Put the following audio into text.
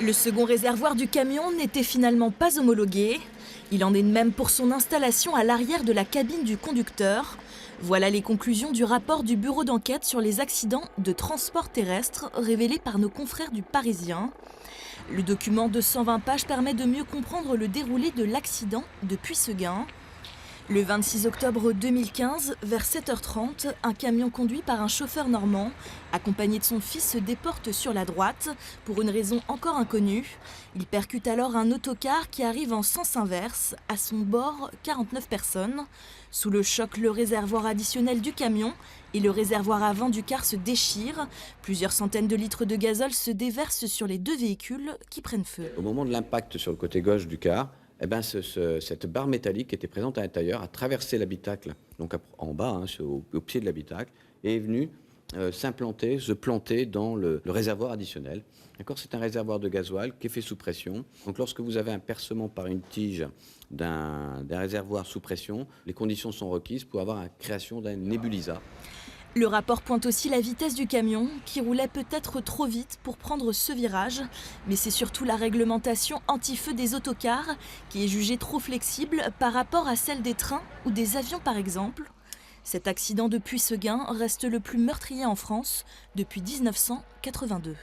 Le second réservoir du camion n'était finalement pas homologué. Il en est de même pour son installation à l'arrière de la cabine du conducteur. Voilà les conclusions du rapport du bureau d'enquête sur les accidents de transport terrestre révélé par nos confrères du Parisien. Le document de 120 pages permet de mieux comprendre le déroulé de l'accident de Puyseguin. Le 26 octobre 2015, vers 7h30, un camion conduit par un chauffeur normand, accompagné de son fils, se déporte sur la droite, pour une raison encore inconnue. Il percute alors un autocar qui arrive en sens inverse, à son bord 49 personnes. Sous le choc, le réservoir additionnel du camion et le réservoir avant du car se déchirent. Plusieurs centaines de litres de gazole se déversent sur les deux véhicules qui prennent feu. Au moment de l'impact sur le côté gauche du car, cette barre métallique qui était présente à l'intérieur a traversé l'habitacle, donc en bas, au pied de l'habitacle, et est venue s'implanter, se planter dans le réservoir additionnel. C'est un réservoir de gasoil qui est fait sous pression. Donc lorsque vous avez un percement par une tige d'un réservoir sous pression, les conditions sont requises pour avoir la création d'un nébulisa. Le rapport pointe aussi la vitesse du camion, qui roulait peut-être trop vite pour prendre ce virage. Mais c'est surtout la réglementation anti-feu des autocars qui est jugée trop flexible par rapport à celle des trains ou des avions par exemple. Cet accident de Puyseguin reste le plus meurtrier en France depuis 1982.